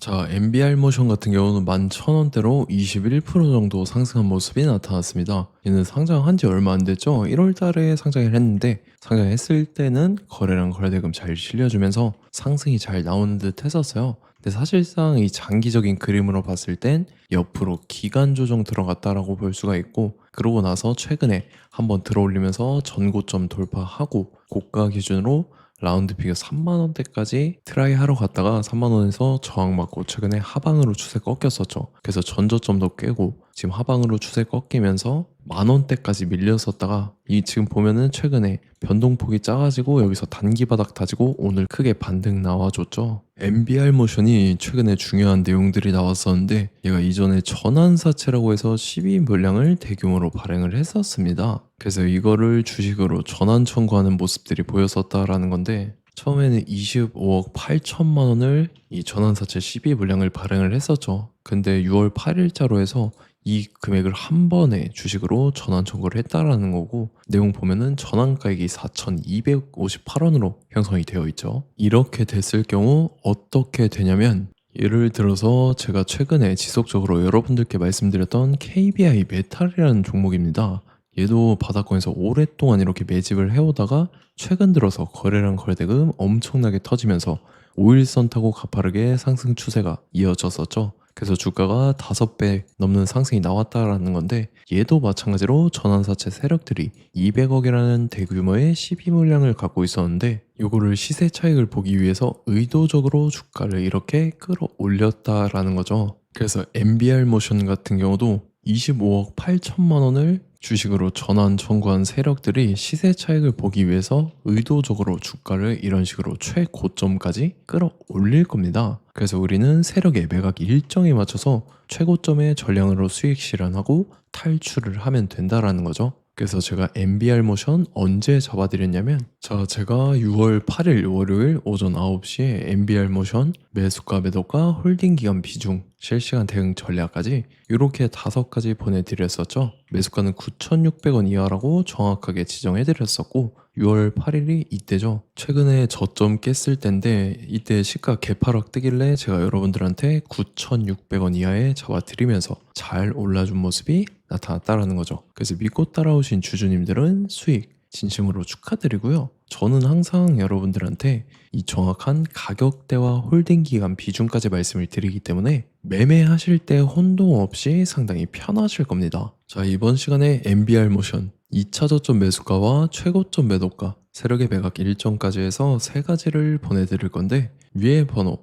자, MBR 모션 같은 경우는 11,000원대로 21% 정도 상승한 모습이 나타났습니다. 얘는 상장한 지 얼마 안 됐죠? 1월 달에 상장을 했는데 상장했을 때는 거래량 거래대금 잘 실려주면서 상승이 잘 나오는 듯 했었어요. 근데 사실상 이 장기적인 그림으로 봤을 땐 옆으로 기간 조정 들어갔다라고 볼 수가 있고, 그러고 나서 최근에 한번 들어올리면서 전고점 돌파하고 고가 기준으로 라운드 피겨 3만원대까지 트라이 하러 갔다가 3만원에서 저항받고 최근에 하방으로 추세 꺾였었죠. 그래서 전저점도 깨고 지금 하방으로 추세 꺾이면서 만원대까지 밀렸었다가 이 지금 보면은 최근에 변동폭이 작아지고 여기서 단기 바닥 다지고 오늘 크게 반등 나와줬죠. MBR 모션이 최근에 중요한 내용들이 나왔었는데, 얘가 이전에 전환사채라고 해서 12 물량을 대규모로 발행을 했었습니다. 그래서 이거를 주식으로 전환 청구하는 모습들이 보였었다라는 건데, 처음에는 25억 8천만 원을 이 전환사채 12 물량을 발행을 했었죠. 근데 6월 8일자로 해서 이 금액을 한 번에 주식으로 전환 청구를 했다라는 거고, 내용 보면은 전환가액이 4,258원으로 형성이 되어 있죠. 이렇게 됐을 경우 어떻게 되냐면, 예를 들어서 제가 최근에 지속적으로 여러분들께 말씀드렸던 KBI 메탈이라는 종목입니다. 얘도 바닥권에서 오랫동안 이렇게 매집을 해오다가 최근 들어서 거래량 거래대금 엄청나게 터지면서 5일선 타고 가파르게 상승 추세가 이어졌었죠. 그래서 주가가 5배 넘는 상승이 나왔다라는 건데, 얘도 마찬가지로 전환사채 세력들이 200억이라는 대규모의 12 물량을 갖고 있었는데, 요거를 시세 차익을 보기 위해서 의도적으로 주가를 이렇게 끌어올렸다라는 거죠. 그래서 MBR 모션 같은 경우도 25억 8천만 원을 주식으로 전환 청구한 세력들이 시세 차익을 보기 위해서 의도적으로 주가를 이런 식으로 최고점까지 끌어올릴 겁니다. 그래서 우리는 세력의 매각 일정에 맞춰서 최고점의 전량으로 수익 실현하고 탈출을 하면 된다라는 거죠. 그래서 제가 MBR 모션 언제 잡아드렸냐면, 자, 제가 6월 8일 월요일 오전 9시에 MBR 모션 매수가 매도가 홀딩 기간 비중 실시간 대응 전략까지 이렇게 5가지 보내드렸었죠. 매수가는 9,600원 이하라고 정확하게 지정해드렸었고, 6월 8일이 이때죠. 최근에 저점 깼을 때인데 이때 시가 개파락 뜨길래 제가 여러분들한테 9,600원 이하에 잡아드리면서 잘 올라준 모습이 나타났다라는 거죠. 그래서 믿고 따라오신 주주님들은 수익 진심으로 축하드리고요. 저는 항상 여러분들한테 이 정확한 가격대와 홀딩 기간 비중까지 말씀을 드리기 때문에 매매하실 때 혼동 없이 상당히 편하실 겁니다. 자, 이번 시간에 MBR 모션 2차 저점 매수가와 최고점 매도가, 세력의 매각 일정까지 해서 3가지를 보내드릴 건데, 위에 번호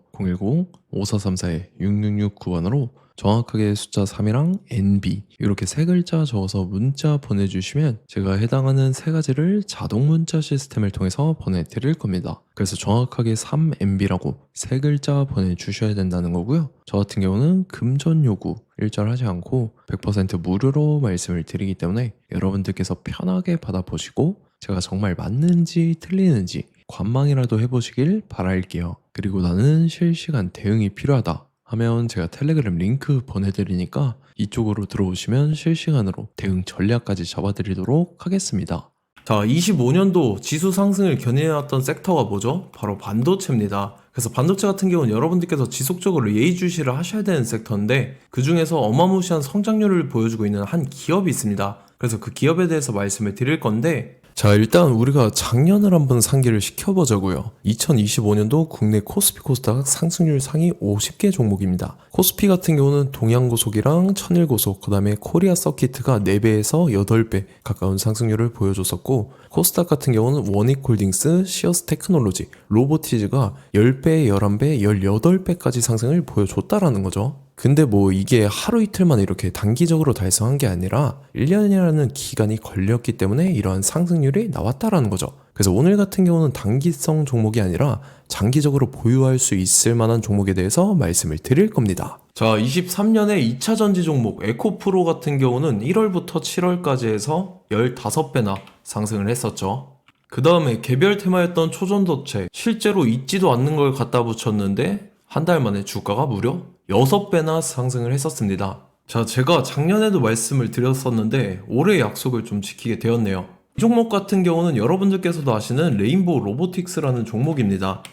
010-5434-6669번으로 정확하게 숫자 3이랑 NB 이렇게 3글자 적어서 문자 보내주시면 제가 해당하는 3가지를 자동 문자 시스템을 통해서 보내드릴 겁니다. 그래서 정확하게 3NB라고 3글자 보내주셔야 된다는 거고요. 저 같은 경우는 금전 요구 일절하지 않고 100% 무료로 말씀을 드리기 때문에 여러분들께서 편하게 받아보시고 제가 정말 맞는지 틀리는지 관망이라도 해보시길 바랄게요. 그리고 나는 실시간 대응이 필요하다 하면 제가 텔레그램 링크 보내드리니까 이쪽으로 들어오시면 실시간으로 대응 전략까지 잡아드리도록 하겠습니다. 자, 25년도 지수 상승을 견인해왔던 섹터가 뭐죠? 바로 반도체입니다. 그래서 반도체 같은 경우는 여러분들께서 지속적으로 예의주시를 하셔야 되는 섹터인데, 그 중에서 어마무시한 성장률을 보여주고 있는 한 기업이 있습니다. 그래서 그 기업에 대해서 말씀을 드릴 건데, 자, 일단 우리가 작년을 한번 상기를 시켜보자고요. 2025년도 국내 코스피 코스닥 상승률 상위 50개 종목입니다. 코스피 같은 경우는 동양고속이랑 천일고속, 그 다음에 코리아 서키트가 4배에서 8배 가까운 상승률을 보여줬었고, 코스닥 같은 경우는 원익홀딩스, 시어스 테크놀로지, 로보티즈가 10배, 11배, 18배까지 상승을 보여줬다라는 거죠. 근데 뭐 이게 하루 이틀만 이렇게 단기적으로 달성한 게 아니라 1년이라는 기간이 걸렸기 때문에 이러한 상승률이 나왔다라는 거죠. 그래서 오늘 같은 경우는 단기성 종목이 아니라 장기적으로 보유할 수 있을 만한 종목에 대해서 말씀을 드릴 겁니다. 자, 23년에 2차 전지 종목 에코프로 같은 경우는 1월부터 7월까지 해서 15배나 상승을 했었죠. 그 다음에 개별 테마였던 초전도체, 실제로 있지도 않는 걸 갖다 붙였는데 한 달 만에 주가가 무려 6배나 상승을 했었습니다. 자, 제가 작년에도 말씀을 드렸었는데 올해 약속을 좀 지키게 되었네요. 이 종목 같은 경우는 여러분들께서도 아시는 레인보우 로보틱스라는 종목입니다.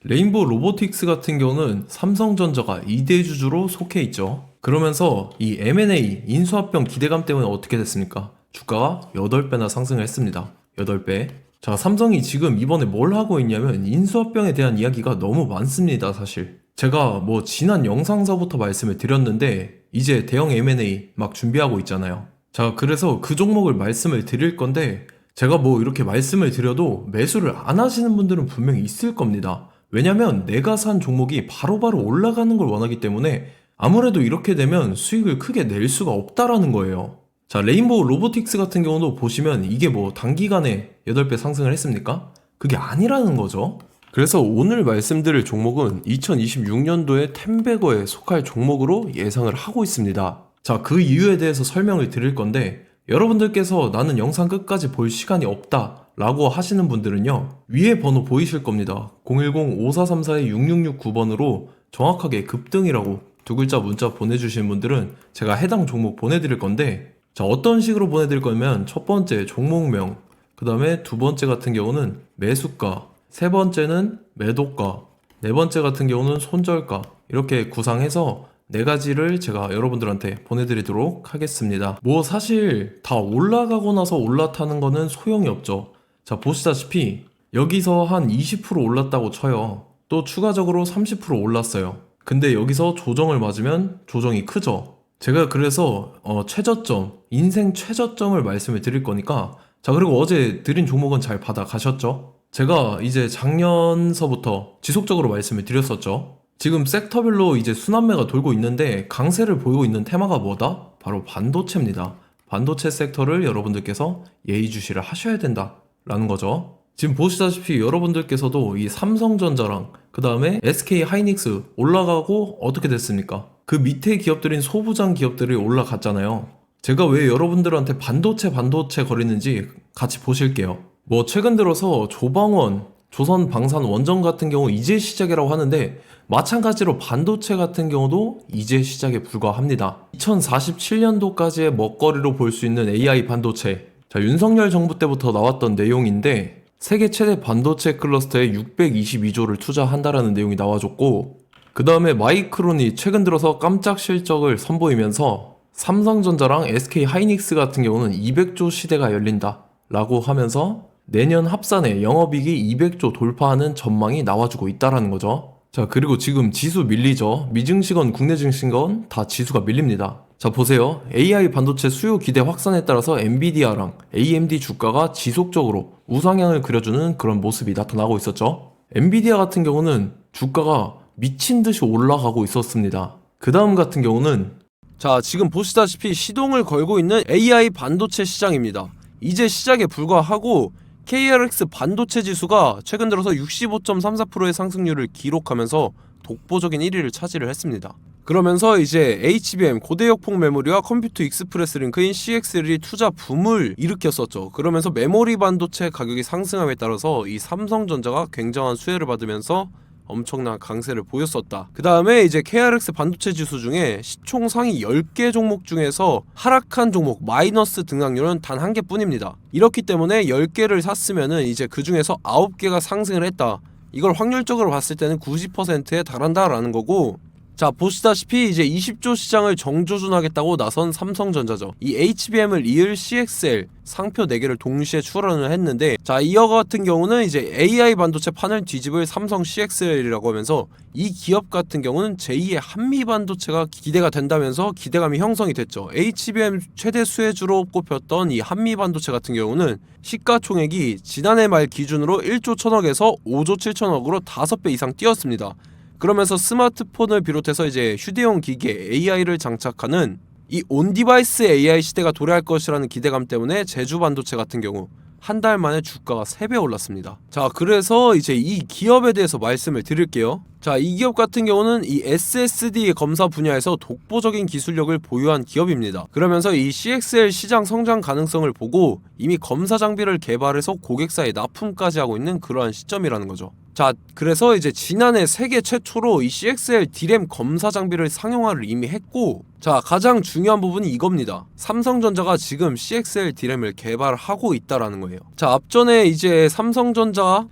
레인보우 로보틱스 같은 경우는 삼성전자가 2대 주주로 속해 있죠. 그러면서 이 M&A 인수합병 기대감 때문에 어떻게 됐습니까? 주가가 8배나 상승을 했습니다. 8배. 자, 삼성이 지금 이번에 뭘 하고 있냐면 인수합병에 대한 이야기가 너무 많습니다, 사실. 제가 뭐 지난 영상서부터 말씀을 드렸는데 이제 대형 M&A 막 준비하고 있잖아요. 자, 그래서 그 종목을 말씀을 드릴 건데 제가 뭐 이렇게 말씀을 드려도 매수를 안 하시는 분들은 분명히 있을 겁니다. 왜냐면 내가 산 종목이 바로바로 올라가는 걸 원하기 때문에 아무래도 이렇게 되면 수익을 크게 낼 수가 없다라는 거예요. 자, 레인보우 로보틱스 같은 경우도 보시면 이게 뭐 단기간에 8배 상승을 했습니까? 그게 아니라는 거죠. 그래서 오늘 말씀드릴 종목은 2026년도에 템베거에 속할 종목으로 예상을 하고 있습니다. 자, 그 이유에 대해서 설명을 드릴 건데 여러분들께서 나는 영상 끝까지 볼 시간이 없다 라고 하시는 분들은요, 위에 번호 보이실 겁니다. 010-5434-6669번으로 정확하게 급등이라고 두 글자 문자 보내주신 분들은 제가 해당 종목 보내드릴 건데, 자, 어떤 식으로 보내드릴 거냐면 첫 번째 종목명, 그 다음에 두 번째 같은 경우는 매수가, 세 번째는 매도가, 네 번째 같은 경우는 손절가, 이렇게 구상해서 네 가지를 제가 여러분들한테 보내드리도록 하겠습니다. 뭐 사실 다 올라가고 나서 올라타는 거는 소용이 없죠. 자, 보시다시피 여기서 한 20% 올랐다고 쳐요. 또 추가적으로 30% 올랐어요. 근데 여기서 조정을 맞으면 조정이 크죠. 제가 그래서 최저점, 인생 최저점을 말씀을 드릴 거니까, 자, 그리고 어제 드린 종목은 잘 받아가셨죠? 제가 이제 작년서부터 지속적으로 말씀을 드렸었죠. 지금 섹터별로 이제 순환매가 돌고 있는데 강세를 보이고 있는 테마가 뭐다? 바로 반도체입니다. 반도체 섹터를 여러분들께서 예의주시를 하셔야 된다라는 거죠. 지금 보시다시피 여러분들께서도 이 삼성전자랑 그 다음에 SK 하이닉스 올라가고 어떻게 됐습니까? 그 밑에 기업들인 소부장 기업들이 올라갔잖아요. 제가 왜 여러분들한테 반도체 거리는지 같이 보실게요. 뭐 최근 들어서 조방원, 조선방산원전 같은 경우 이제 시작이라고 하는데 마찬가지로 반도체 같은 경우도 이제 시작에 불과합니다. 2047년도까지의 먹거리로 볼 수 있는 AI 반도체. 자, 윤석열 정부 때부터 나왔던 내용인데 세계 최대 반도체 클러스터에 622조를 투자한다라는 내용이 나와줬고, 그 다음에 마이크론이 최근 들어서 깜짝 실적을 선보이면서 삼성전자랑 SK 하이닉스 같은 경우는 200조 시대가 열린다 라고 하면서 내년 합산에 영업이익이 200조 돌파하는 전망이 나와주고 있다라는 거죠. 자, 그리고 지금 지수 밀리죠. 미증시건 국내 증시건 다 지수가 밀립니다. 자, 보세요. AI 반도체 수요 기대 확산에 따라서 엔비디아랑 AMD 주가가 지속적으로 우상향을 그려주는 그런 모습이 나타나고 있었죠. 엔비디아 같은 경우는 주가가 미친 듯이 올라가고 있었습니다. 그 다음 같은 경우는, 자, 지금 보시다시피 시동을 걸고 있는 AI 반도체 시장입니다. 이제 시작에 불과하고 KRX 반도체 지수가 최근 들어서 65.34%의 상승률을 기록하면서 독보적인 1위를 차지를 했습니다. 그러면서 이제 HBM 고대역폭 메모리와 컴퓨터 익스프레스 링크인 CXL이 투자 붐을 일으켰었죠. 그러면서 메모리 반도체 가격이 상승함에 따라서 이 삼성전자가 굉장한 수혜를 받으면서 엄청난 강세를 보였었다. 그 다음에 이제 KRX 반도체 지수 중에 시총 상위 10개 종목 중에서 하락한 종목 마이너스 등락률은 단 1개뿐입니다. 이렇기 때문에 10개를 샀으면은 이제 그 중에서 9개가 상승을 했다. 이걸 확률적으로 봤을 때는 90%에 달한다라는 거고, 자, 보시다시피 이제 20조 시장을 정조준하겠다고 나선 삼성전자죠. 이 HBM을 이을 CXL 상표 4개를 동시에 출원을 했는데, 자, 이어 같은 경우는 이제 AI 반도체 판을 뒤집을 삼성 CXL이라고 하면서 이 기업 같은 경우는 제2의 한미 반도체가 기대가 된다면서 기대감이 형성이 됐죠. HBM 최대 수혜주로 꼽혔던 이 한미 반도체 같은 경우는 시가총액이 지난해 말 기준으로 1조 1000억에서 5조 7천억으로 5배 이상 뛰었습니다. 그러면서 스마트폰을 비롯해서 이제 휴대용 기기에 AI를 장착하는 이 온디바이스 AI 시대가 도래할 것이라는 기대감 때문에 제주 반도체 같은 경우 한 달 만에 주가가 3배 올랐습니다. 자, 그래서 이제 이 기업에 대해서 말씀을 드릴게요. 자, 이 기업 같은 경우는 이 SSD 검사 분야에서 독보적인 기술력을 보유한 기업입니다. 그러면서 이 CXL 시장 성장 가능성을 보고 이미 검사 장비를 개발해서 고객사에 납품까지 하고 있는 그러한 시점이라는 거죠. 자, 그래서 이제 지난해 세계 최초로 이 CXL D램 검사 장비를 상용화를 이미 했고, 자, 가장 중요한 부분이 이겁니다. 삼성전자가 지금 CXL D램을 개발하고 있다라는 거예요. 자, 앞전에 이제 삼성전자가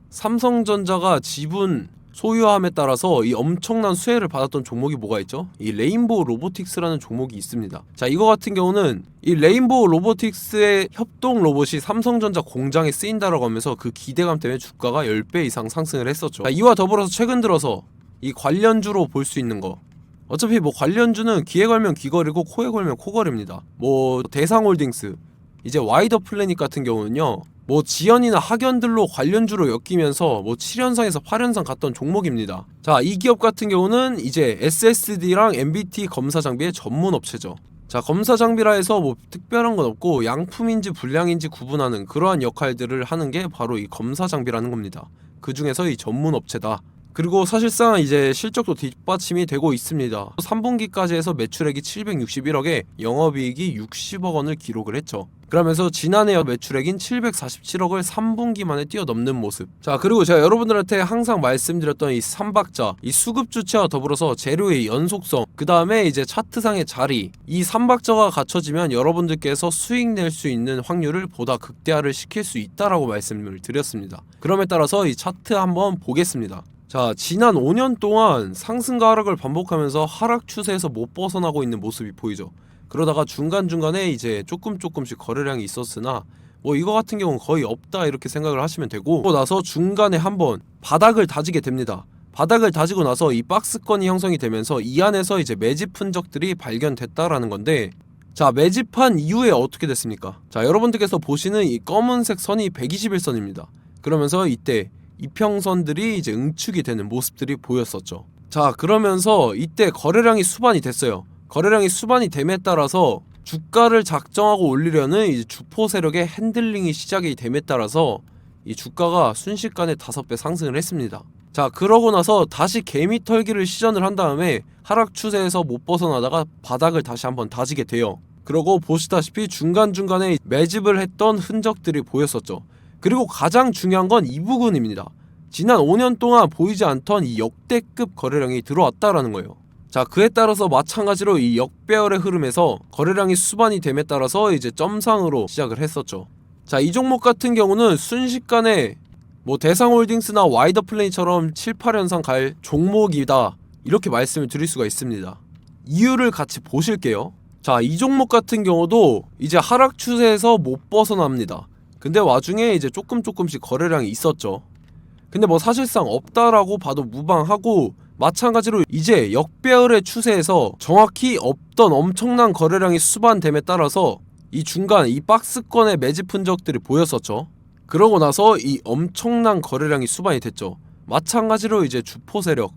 지분 소유함에 따라서 이 엄청난 수혜를 받았던 종목이 뭐가 있죠? 이 레인보우 로보틱스라는 종목이 있습니다. 자, 이거 같은 경우는 이 레인보우 로보틱스의 협동 로봇이 삼성전자 공장에 쓰인다라고 하면서 그 기대감 때문에 주가가 10배 이상 상승을 했었죠. 자, 이와 더불어서 최근 들어서 이 관련주로 볼 수 있는 거, 어차피 뭐 관련주는 귀에 걸면 귀걸이고 코에 걸면 코걸입니다. 뭐 대상홀딩스, 이제 와이더 플래닛 같은 경우는요, 뭐 지연이나 학연들로 관련주로 엮이면서 뭐 7연상에서 8연상 갔던 종목입니다. 자, 이 기업 같은 경우는 이제 SSD랑 MBT 검사 장비의 전문 업체죠. 자, 검사 장비라 해서 뭐 특별한 건 없고 양품인지 불량인지 구분하는 그러한 역할들을 하는 게 바로 이 검사 장비라는 겁니다. 그 중에서 이 전문 업체다. 그리고 사실상 이제 실적도 뒷받침이 되고 있습니다. 3분기까지 해서 매출액이 761억에 영업이익이 60억 원을 기록을 했죠. 그러면서 지난해 매출액인 747억을 3분기 만에 뛰어넘는 모습. 자, 그리고 제가 여러분들한테 항상 말씀드렸던 이 3박자, 이 수급 주체와 더불어서 재료의 연속성, 그 다음에 이제 차트상의 자리, 이 3박자가 갖춰지면 여러분들께서 수익 낼 수 있는 확률을 보다 극대화를 시킬 수 있다라고 말씀을 드렸습니다. 그럼에 따라서 이 차트 한번 보겠습니다. 자, 지난 5년 동안 상승과 하락을 반복하면서 하락 추세에서 못 벗어나고 있는 모습이 보이죠. 그러다가 중간중간에 이제 조금씩 거래량이 있었으나 뭐 이거 같은 경우는 거의 없다 이렇게 생각을 하시면 되고, 그러고 나서 중간에 한번 바닥을 다지게 됩니다. 바닥을 다지고 나서 이 박스권이 형성이 되면서 이 안에서 이제 매집 흔적들이 발견됐다라는 건데, 자, 매집한 이후에 어떻게 됐습니까? 자, 여러분들께서 보시는 이 검은색 선이 121선입니다. 그러면서 이때 이평선들이 이제 응축이 되는 모습들이 보였었죠. 자, 그러면서 이때 거래량이 수반이 됐어요. 거래량이 수반이 됨에 따라서 주가를 작정하고 올리려는 이제 주포 세력의 핸들링이 시작이 됨에 따라서 이 주가가 순식간에 5배 상승을 했습니다. 자, 그러고 나서 다시 개미 털기를 시전을 한 다음에 하락 추세에서 못 벗어나다가 바닥을 다시 한번 다지게 돼요. 그러고 보시다시피 중간중간에 매집을 했던 흔적들이 보였었죠. 그리고 가장 중요한 건 이 부분입니다. 지난 5년 동안 보이지 않던 이 역대급 거래량이 들어왔다라는 거예요. 자, 그에 따라서 마찬가지로 이 역배열의 흐름에서 거래량이 수반이 됨에 따라서 이제 점상으로 시작을 했었죠. 자, 이 종목 같은 경우는 순식간에 뭐 대상홀딩스나 와이더 플래닛처럼 7, 8연상 갈 종목이다 이렇게 말씀을 드릴 수가 있습니다. 이유를 같이 보실게요. 자, 이 종목 같은 경우도 이제 하락 추세에서 못 벗어납니다. 근데 와중에 이제 조금씩 거래량이 있었죠. 근데 뭐 사실상 없다라고 봐도 무방하고, 마찬가지로 이제 역배열의 추세에서 정확히 없던 엄청난 거래량이 수반됨에 따라서 이 중간 이 박스권의 매집 흔적들이 보였었죠. 그러고 나서 이 엄청난 거래량이 수반이 됐죠. 마찬가지로 이제 주포 세력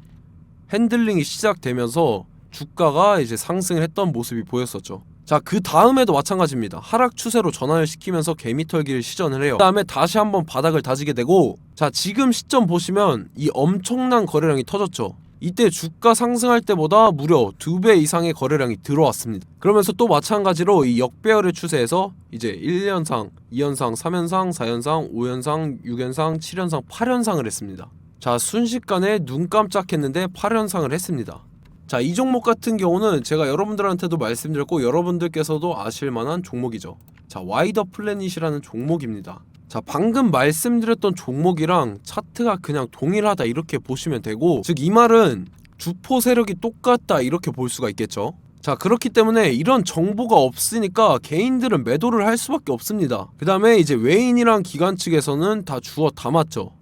핸들링이 시작되면서 주가가 이제 상승을 했던 모습이 보였었죠. 자, 그 다음에도 마찬가지입니다. 하락 추세로 전환을 시키면서 개미털기를 시전을 해요. 그 다음에 다시 한번 바닥을 다지게 되고, 자, 지금 시점 보시면 이 엄청난 거래량이 터졌죠. 이때 주가 상승할 때보다 무려 2배 이상의 거래량이 들어왔습니다. 그러면서 또 마찬가지로 이 역배열의 추세에서 이제 1연상, 2연상, 3연상, 4연상, 5연상, 6연상, 7연상, 8연상을 했습니다. 자, 순식간에 눈 깜짝했는데 8연상을 했습니다. 자, 이 종목 같은 경우는 제가 여러분들한테도 말씀드렸고 여러분들께서도 아실만한 종목이죠. 자, 와이더 플래닛이라는 종목입니다. 자, 방금 말씀드렸던 종목이랑 차트가 그냥 동일하다 이렇게 보시면 되고, 즉 이 말은 주포 세력이 똑같다 이렇게 볼 수가 있겠죠. 자, 그렇기 때문에 이런 정보가 없으니까 개인들은 매도를 할 수밖에 없습니다. 그 다음에 이제 외인이랑 기관 측에서는 다 주워 담았죠.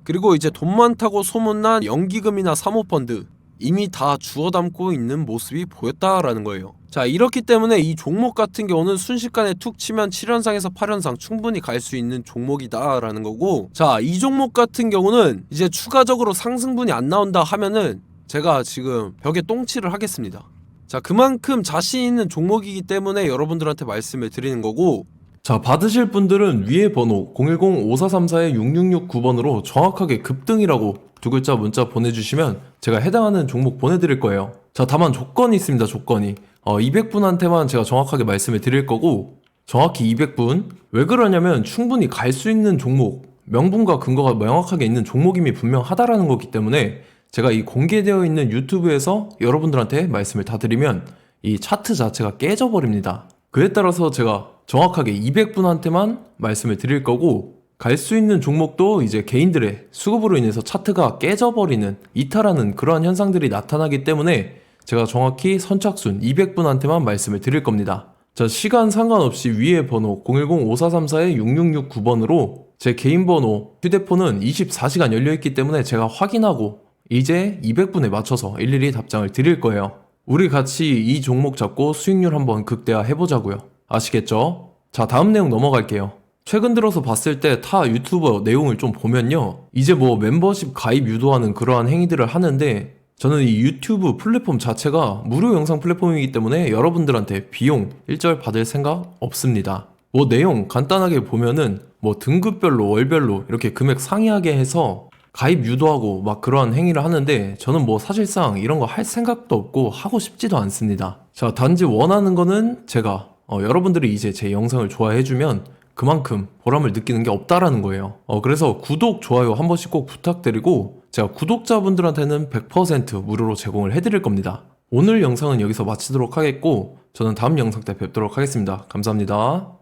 그리고 이제 돈 많다고 소문난 연기금이나 사모펀드 이미 다 주워 담고 있는 모습이 보였다라는 거예요. 자, 이렇기 때문에 이 종목 같은 경우는 순식간에 툭 치면 7연상에서 8연상 충분히 갈 수 있는 종목이다 라는 거고, 자, 이 종목 같은 경우는 이제 추가적으로 상승분이 안 나온다 하면은 제가 지금 벽에 똥칠을 하겠습니다. 자, 그만큼 자신 있는 종목이기 때문에 여러분들한테 말씀을 드리는 거고, 자, 받으실 분들은 위에 번호 010-5434-6669번으로 정확하게 급등이라고 두 글자 문자 보내주시면 제가 해당하는 종목 보내드릴 거예요. 자, 다만 조건이 있습니다. 조건이 200분한테만 제가 정확하게 말씀을 드릴 거고, 정확히 200분. 왜 그러냐면 충분히 갈 수 있는 종목, 명분과 근거가 명확하게 있는 종목임이 분명하다라는 거기 때문에 제가 이 공개되어 있는 유튜브에서 여러분들한테 말씀을 다 드리면 이 차트 자체가 깨져버립니다. 그에 따라서 제가 정확하게 200분한테만 말씀을 드릴 거고, 갈 수 있는 종목도 이제 개인들의 수급으로 인해서 차트가 깨져버리는 이탈하는 그러한 현상들이 나타나기 때문에 제가 정확히 선착순 200분한테만 말씀을 드릴 겁니다. 자, 시간 상관없이 위에 번호 010-5434-6669번으로 제 개인 번호 휴대폰은 24시간 열려있기 때문에 제가 확인하고 이제 200분에 맞춰서 일일이 답장을 드릴 거예요. 우리 같이 이 종목 잡고 수익률 한번 극대화 해보자고요. 아시겠죠? 자, 다음 내용 넘어갈게요. 최근 들어서 봤을 때 타 유튜버 내용을 좀 보면요, 이제 뭐 멤버십 가입 유도하는 그러한 행위들을 하는데, 저는 이 유튜브 플랫폼 자체가 무료 영상 플랫폼이기 때문에 여러분들한테 비용 일절 받을 생각 없습니다. 뭐 내용 간단하게 보면은 뭐 등급별로 월별로 이렇게 금액 상이하게 해서 가입 유도하고 막 그러한 행위를 하는데, 저는 뭐 사실상 이런 거 할 생각도 없고 하고 싶지도 않습니다. 자, 단지 원하는 거는 제가 여러분들이 이제 제 영상을 좋아해주면 그만큼 보람을 느끼는 게 없다라는 거예요. 그래서 구독, 좋아요 한 번씩 꼭 부탁드리고, 제가 구독자분들한테는 100% 무료로 제공을 해드릴 겁니다. 오늘 영상은 여기서 마치도록 하겠고, 저는 다음 영상 때 뵙도록 하겠습니다. 감사합니다.